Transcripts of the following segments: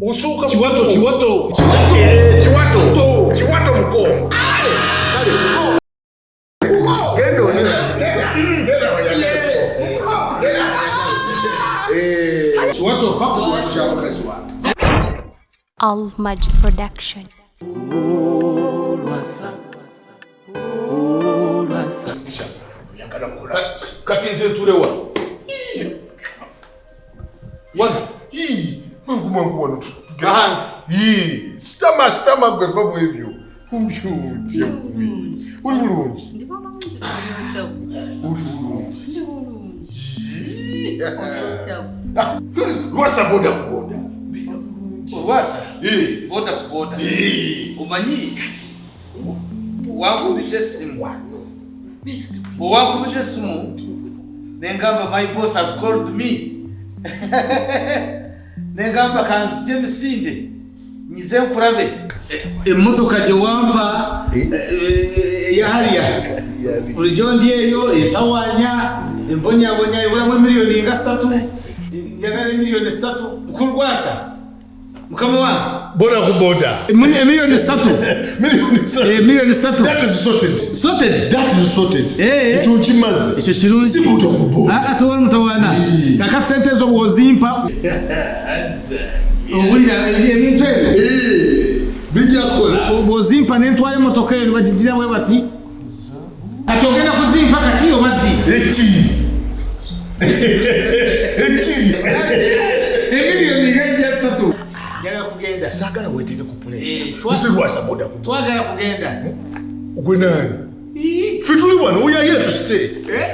Usuka chiwato mko. Gendo ni. Chiwato chako kaswa. ALMAGIC production. Lwasa. Yakala mkola. Katinze tulewa. Wana. Mangu wanu. Gahansi. Stama gweva mwebyo. Uyu mulungi. Uri mulungi. Lwasa boda kuboda. Lwasa. Boda kuboda. Umanyi wakubije simu. Wakubije simu. Nengamba my boss has called me. Nengamba kanzi jemisinde. Nyize nkurabe. Emotoka je wampa yahariya. Urijo ndiyeyo etawanya embonya ibura mu miliyoni nga 3. Yagale miliyoni 3 ukurwasa. Mukama wangu Boda kuboda. Miliyoni 3. Miliyoni 3. That is sorted. Sorted. That is sorted. Icyo chimaze. Icyo kirungi. Si boda kuboda. Atawara mutawana. Kakati sente zo bozimpa. Ubulira ebintu ebyo. Bijja kola. Bozimpa n'entwale motoka eno bajigira bwe bati. Atogenda kuzimpa kati obaddi. Emiliyoni ngajja 3. Yaga kugenda. Sagala wetinde ku place. Lwasa boda kuboda. Twagala kugenda. Gwe nani? Fituli wano, we are here to stay.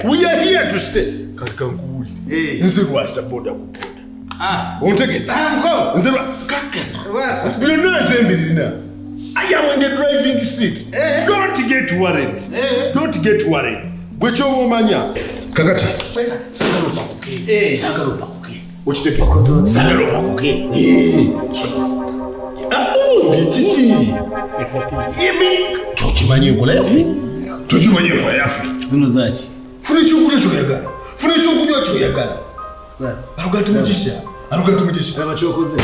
We are here to stay. Kankuli. Nze Lwasa boda kuboda. Ontegedde. Mko. Nze kaka. Lwasa. Bino nazembirina. I am in the driving seat. Don't get worried. Don't get worried. Bwecho omanya. Kakati. Sagala pakuke. Sagala pakuke. Ochite pakozo. Sagala pakuke. Ngititi. Yebi. Tokimanyi nkola yafi. Tokimanyi nkola yafi. Zino zachi. Fune chukunya choyagala. Fune chukunya choyagala. Lwasa. Arugati mugisha. Arugati mugisha. Abachokoze.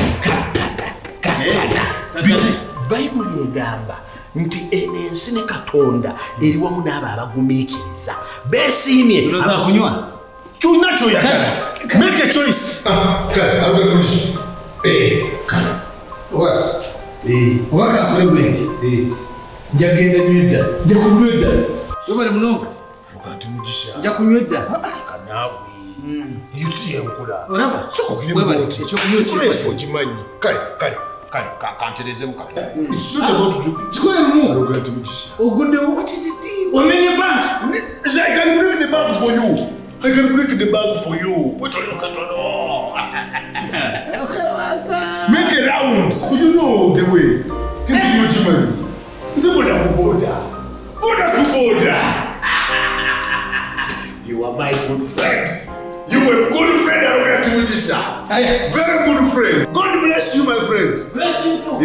Bible yegamba nti enensi ne Katonda eri wamu n'abo abagumikiriza beesiimye zino za kunywa kyonna kyoyagala make a choice. Waka akole bwenge njagenda nywedda nja kunywedda webale munonga arugati mugisha nja kunywedda kanaawe yusiye nkula olaba webale ekyokunywa kimanyi kale kantereze mukato. It's not about to do. Chikole mu. Arugati mugisha. Ogudde what is it? Omenye bank. I can break the bank for you. I can break the bank for you. What are you katono? Okay, Lwasa. Make a round. You know the way. Hindi yo chimani. Nze boda kuboda. Boda kuboda. You are my good friend. You are a good friend, Arugati mugisha. Very good friend. God bless you, my friend. Bless you too.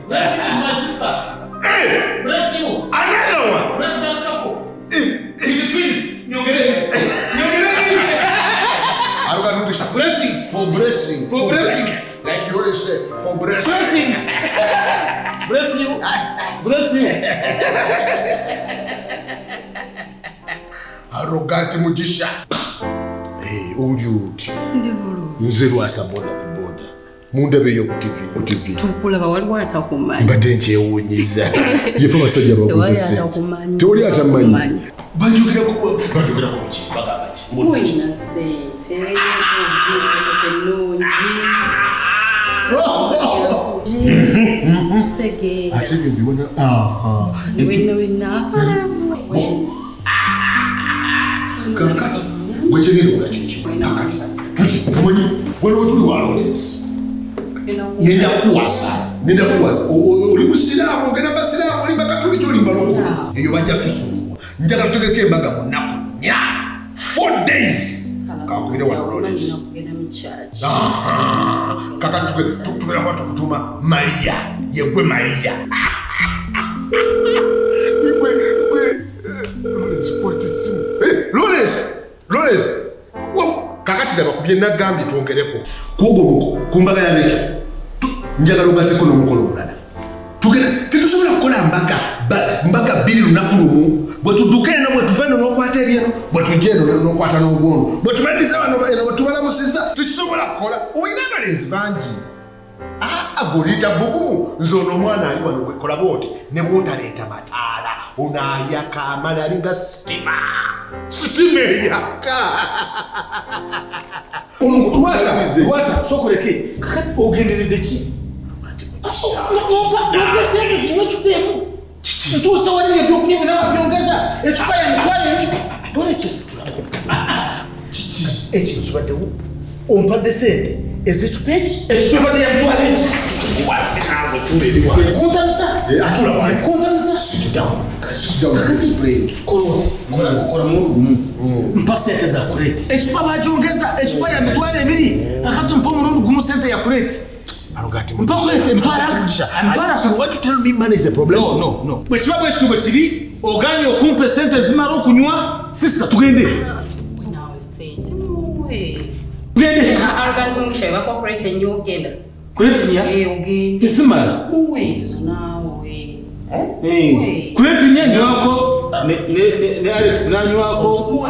Bless you is my sister. Bless you. Another one. Bless that couple. The twins. Nyongere. Arugati mugisha. Blessings. For blessing. For blessings. Like you always say, for blessing. Blessings. Bless you. Bless you. Arugati mugisha. Uli uti. Nze Lwasa boda kuboda. Mundabeyo ku TV. Tukulaba waliwo atakumanyi. Mbadde nkyewuunyiza. Yefe abasajja bakozesa. Tewali atamanyi. Banjogera ku ki? Bagamba ki? Muyina ssente. Ennungi. Ate bye mbibona. Wenna. Kakati. Gwekigenda okola kiki? Kakati. Nti omanyi waliwo tuli wa Lawrence. Nenda kuwasa. Oli musiraamu, ogenda basiraamu, oli bakatoliki, oli mbalogo. Eyo bajja tusumbuwa. Njagala tutegeko embaga mu nnaku 4 days. Kakubire wa Lawrence. Kakati tugenda kuba tukutuuma Maria. Yegwe Maria. Lawrence. Kakati laba kubye nagambye twongereko. Kugo kumbaga ya leero. njagala ogateko n'omukolo omulala tugenda tetusobola kukola mbaga bbiri lunaku lumu bwe tudduka eno bwe tuva eno n'okwata eryeno bwe tujja eno n'okwata n'ogwono bwe tumaliriza bano eno bwe tubalamusizza tekisobola kukola olina abalenzi bangi agoliyita bugumu nze ono omwana ali wano gwekola bwoti ne bwotaleeta mataala onaayaka amala alinga sitima eyaka Lwasa sokoleke kakati ogenderedde ki nopesente zinywa ecupa emu ntuusa wali ebyokunywa bina byongeza ecupa ya mitwalo emi kiki ekyo kibaddewo ompadde sente ezecupa eki ecupa ebadde ya mitwalo eki kola mulugumu mpa sente za kureti ecupa bagyongeza ecupa ya mitwalo ebiri akati mpa omulundi gumu sente ya kureti bwekiba bwekityo bwe kiri oganye okumpa esente zimala okunywa sisita tugende esimala kureti nya nywako ne Alex nanywako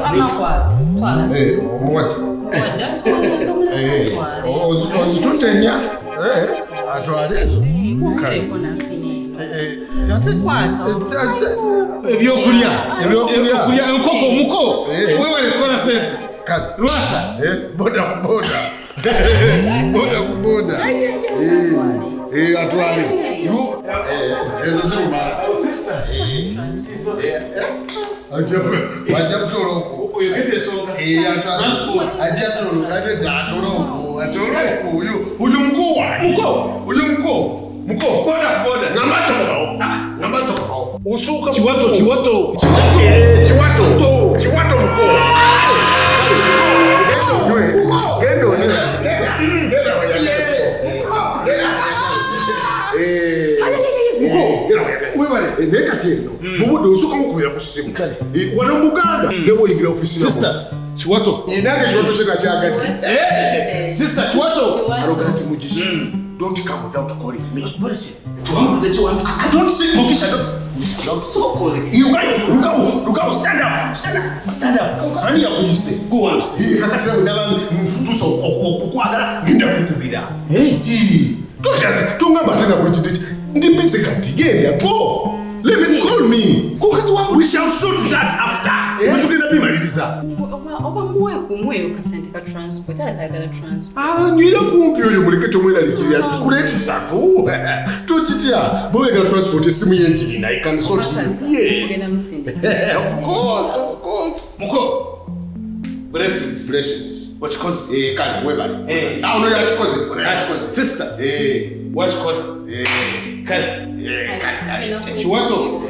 ozitutenya atwale ezo ebyokulya enkoko muko wewale kukola sente Lwasa boda kuboda atwale ezo zirumala wajja kutoloko uyu mko namatokobawo usuka chiwato mko nekateno mubude usuka mukubira kusimu wano muganda nebo yigira ofisi na sister chiwato inage chiwato chena chagati sister chiwato arrogant mujishi don't come without calling me tuhamu de chiwato I don't see mukisha don't so calling you guys look out stand up ani yakuyise go on kakatira ndaba mfutuso okukwagala nginda kukubira tongamba tena bwechiti ndi busy kati genda go let me call me we shall sort that after tugenda bimaliriza kumwe kasente ka transport alakagala transport nyira kumpi oyo mulekete omweralikirya tukuleti satu tokitya bwegala transport esimu yenjirina I can sort of course muko blessings wachikoze kale webale ono yachikoze sister wachikoze kale chiwato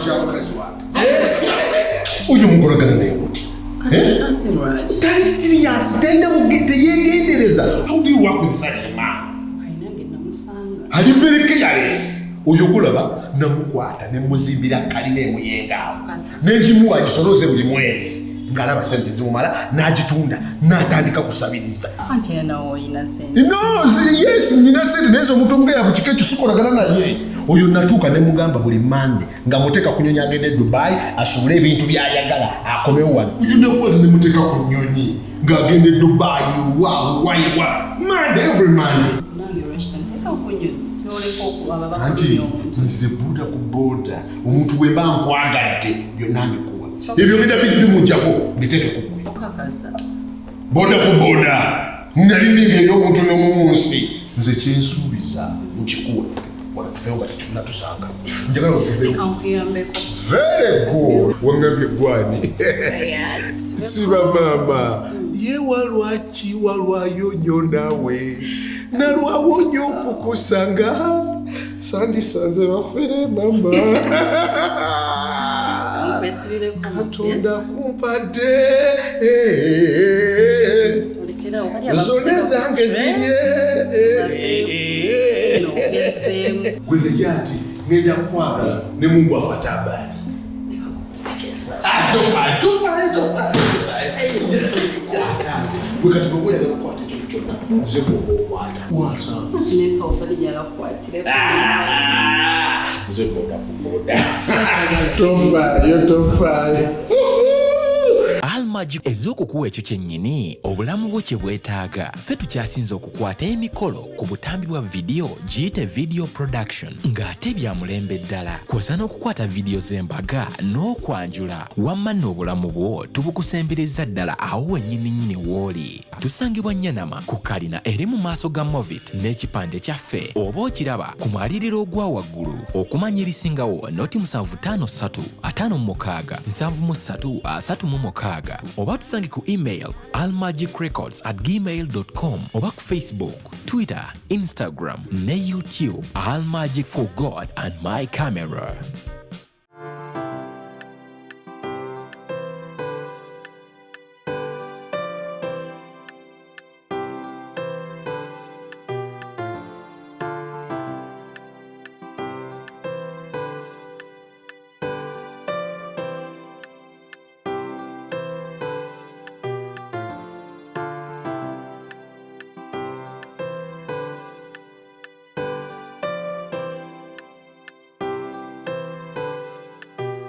kyabakazi wange uyu mugolagana naye muti tali serious teyegendereza how do you work with such a man ali very careless oyo gulaba namukwata nemuzimbira kalina emuyengaawo nenjimuwa gisoloze buli mwezi ngalaba sente zimumala n'agitunda n'atandika kusabiriza yes nina sente naye omuntu omugayavu kika ekyo sikolagana naye oyo natuuka ne mugamba buli mande nga muteeka ku nyonyi agende Dubai asuule ebintu byayagala akomewo wano oyo nekwata ne muteeka ku nyonyi ng'agende Dubai mande every mande anti nze buda ku boda omuntu bwe mba nkwagadde byonna mbikuwa ebyo ngenda bimujjako mbiteeke kugwe boda ku boda nali ningeyo omuntu n'omunsi nze kyensuubiza nkikuwa wala tuveewo nga tetunatusanga njagala otuveewo very good wangambye gwani siba maama ye walwaki walwayo nnyo nawe nalwawo nnyo okukusanga sandisanze bafere mama katonda kumpadde zone zange zirye gwegeri ati ngenda kukwagala ne mungu afata abali wekati nogoyagala kukwata ekintu nze kukwata Wata. Nsinesa ofalijala kukwatire. nze boda kuboda Tofaayo. ALMAGIC ez'okukuwa ekyo kyennyini obulamu bwo kye bwetaaga. Ffe tukyasinze okukwata emikolo ku butambi bwa vidiyo giyite video production ng'ate bya mulembe ddala. Kw'osa n'okukwata vidiyo z'embaga n'okwanjula. Wamma nno obulamu bwo tubukusembereza ddala awo wennyininyini w'oli. Tusangibwa Nyanama ku kalina eri mu maaso ga Movit n'ekipande kyaffe oba okiraba ku mwaliriro ogwa waggulu. Okumanya erisingawo noti 753 56 73 36 oba tusange ku email almagicrecords@gmail.com oba ku Facebook, Twitter, Instagram ne YouTube. ALMAGIC for God and my camera.